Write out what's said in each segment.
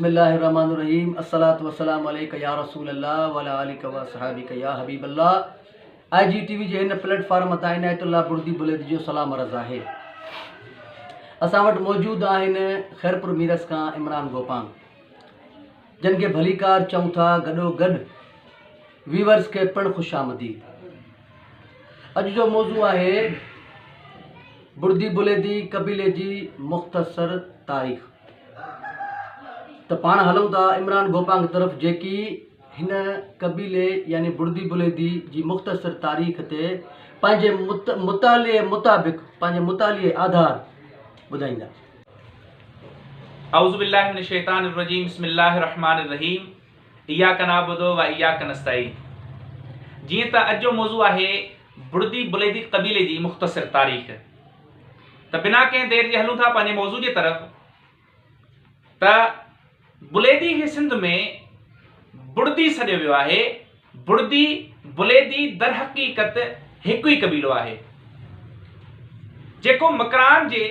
बिस्मिल्लाहिर्रहमानिर्रहीम अस्सलातु वस्सलामु अलैका या रसूल अल्लाह व अला आलिका व सहाबिका या हबीब अल्लाह। IGtv जे हिन प्लेटफॉर्म तां इनायतुल्लाह बुर्दी बुलेदी जो सलाम अर्ज़ आहे। असां वटि मौजूदु आहिनि ख़ैरपुर मीरस खां इमरान गोपांग, जिन खे भलीकार चऊं था। गॾोगॾु व्यूअर्स खे पिणु ख़ुशि आमदीद। अॼु जो मौज़ू आहे बुर्दी बुलेदी कबीले जी मुख़्तसर तारीख़। तो पाण हलूं था इमरान गोपांग तरफ़, जेकी हिन कबीले यानी बुर्दी बुलेदी जी मुख़्तसर तारीख़ ते पंहिंजे मुताले मुताबिक़ पंहिंजे मुताले आधार ॿुधाईंदा। औज़ु बिल्लाहि मिनश शैतानिर रजीम बिस्मिल्लाहिर रहमानिर रहीम इय्याका नअबुदु व इय्याका नस्तईन। जीअं त अॼु जो मौज़ू आहे बुर्दी बुलेदी कबीले जी मुख़्तसर तारीख़। त बिना कंहिं देर जे हलूं था पंहिंजे मौज़ू जे तरफ़। त बुलेदी खे सिंध में बुर्दी सॾियो वियो आहे। बुर्दी बुलेदी दर हक़ीक़त हिकु ई कबीलो आहे, जेको मकरान जे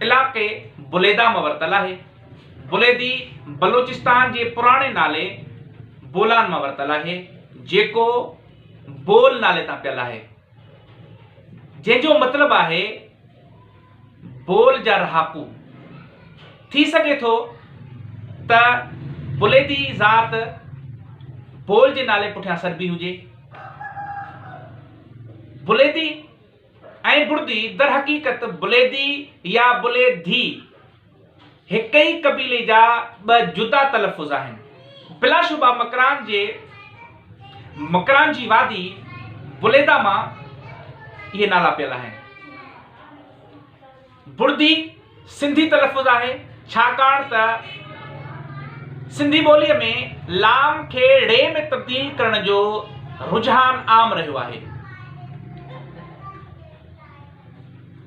इलाक़े बुलेदा में वरतल आहे। बुलेदी बलोचिस्तान जे पुराणे नाले बोलान में वरतल आहे, जेको बोल नाले तां पियल आहे, जंहिंजो मतिलबु आहे बोल जा रहाकू। थी सके थो त बुलेदी ज़ात बोल जे नाले पुठियां सरबी हुजे। बुलेदी ऐं बुर्दी दर हक़ीक़त बुलेदी या बुलेधी हिक ई कबीले जा ॿ जुदा तलफ़ुज़ आहिनि। बिलाशुबा मकरान जी वादी बुलेदा मां इहे नाला पियल आहिनि। बुर्दी सिंधी तलफ़ुज़ आहे, छाकाणि त सिंधी ॿोलीअ में लाम खे ड़े में तब्दील करण जो रुझान आम रहियो आहे।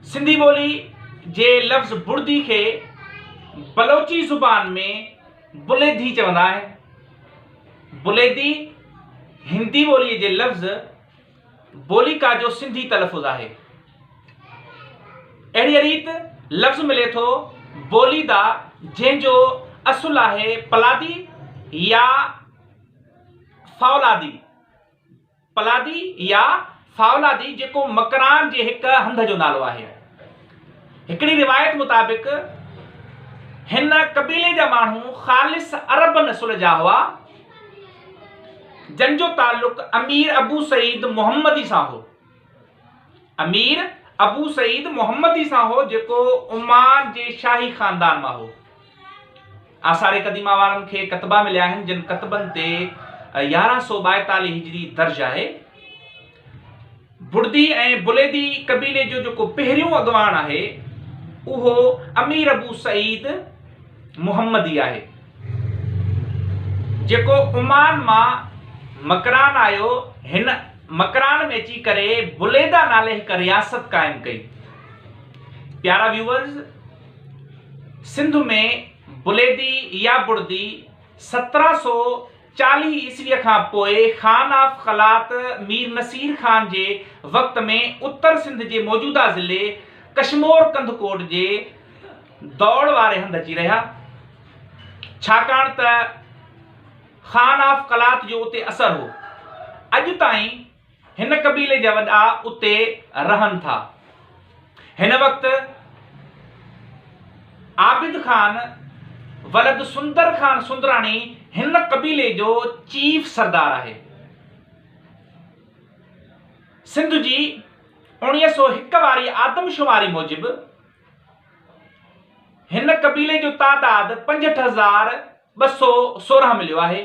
सिंधी ॿोली जे लफ़्ज़ बुर्दी खे बलोची ज़ुबान में बुलेदी चवंदा आहिनि। बुलेदी हिंदी ॿोलीअ जे लफ़्ज़ बोलिका जो सिंधी तलफ़ुज़ आहे। अहिड़ी रीति लफ़्ज़ मिले थो बोलीदा, जंहिंजो असुल आहे पलादी या फावलादी। पलादी या फावलादी जेको मकरान जे हिक हंध जो नालो आहे। हिकिड़ी रिवायत मुताबिक़ हिन कबीले जा माण्हू ख़ालिस अरब नस्ल जा हुआ, जंहिंजो ताल्लुक़ अमीर अबू सईद मोहम्मदी सां हो। अमीर अबू सईद मोहम्मदी सां हो, जेको उमान जे शाही ख़ानदान मां हो। आसारे कदीमा वारनि खे कतबा मिलिया आहिनि, जिन कतबनि ते 1142 हिजरी दर्ज आहे। बुर्दी ऐं बुलेदी कबीले जो जेको पहिरियों अॻवान आहे उहो अमीर अबू सईद मोहम्मदी आहे, जेको उमान मां मकरान आयो। हिन मकरान में अची करे बुलेदा नाले हिकु रियासत क़ाइमु कई। प्यारा व्यूअर्स, सिंध में बुलेदी या बुर्दी 1740 ईस्वीअ खां पोइ खान ऑफ खलात मीर नसीर खान जे वक़्त में उत्तर सिंध जे मौजूदा ज़िले कशमोर कंदकोट जे दौड़ वारे हंध अची रहिया, छाकाणि त खान ऑफ खलात जो उते असर हो। अॼु ताईं हिन कबीले जा वॾा उते रहनि था। हिन वक़्तु आबिद खान वलद सुंदर खान सुंदराणी हिन कबीले जो चीफ सरदार आहे। सिंध जी 1901 वारी आदमशुमारी मूजिब हिन कबीले जो तादाद 65,216 मिलियो आहे।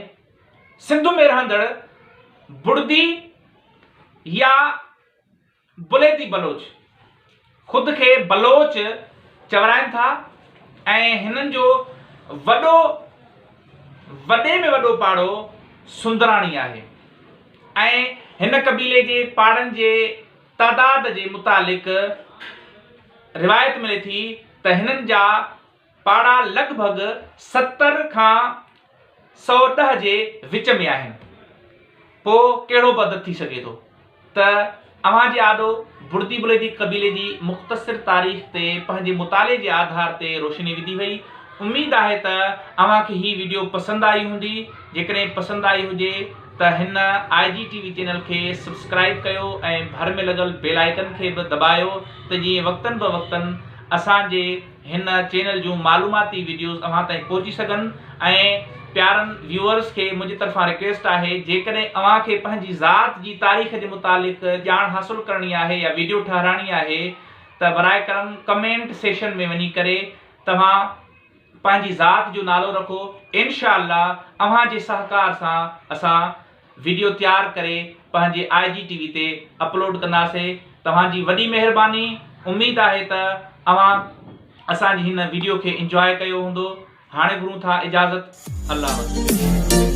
सिंध में रहंदड़ बुर्दी या बुलेदी बलोच खुद खे बलोच चवराइनि था ऐं हिननि जो वॾे में वॾो पाड़ो सुंदराणी आहे। ऐं हिन कबीले जे पाड़नि जे तादाद जे मुतालिक़ रिवायत मिले थी त हिननि जा पाड़ा लॻभॻि 70 खां 110 जे विच में आहिनि। पोइ कहिड़ो बद थी सघे थो त अव्हां जे आॾो बुर्दी बुलेदी कबीले जी मुख़्तसर तारीख़ ते पंहिंजे मुताले जे आधार ते रोशनी विधी वई। उम्मीद आहे त अव्हांखे ही वीडियो पसंदि आई हूंदी। जेकॾहिं पसंदि आई हुजे त हिन IGtv चैनल खे सब्सक्राइब कयो ऐं भर में लॻल बेल आइकन खे बि दॿायो त जीअं वक़्तन ब वक़्तन असांजे हिन चैनल जूं मालूमाती वीडियोज़ अव्हां ताईं पहुची सघनि। ऐं प्यारनि व्यूअर्स खे मुंहिंजी तरफ़ां रिक्वेस्ट आहे, जेकॾहिं अव्हांखे पंहिंजी ज़ात जी तारीख़ जे मुतालिक़ ॼाण हासिलु करणी आहे या वीडियो ठाराइणी आहे त बराए करम कमेंट सेशन में वञी करे तव्हां पंहिंजी ज़ात जो नालो रखो। इंशाअल्लाह अव्हांजे सहकार सां असां वीडियो तैयार करे पंहिंजे IGtv ते अपलोड कंदासीं। तव्हांजी वॾी महिरबानी। उम्मीद आहे त अव्हां असांजी हिन वीडियो खे इंजॉय कयो हूंदो। हाणे घुरूं था इजाज़त। अल्लाह हाफ़िज़।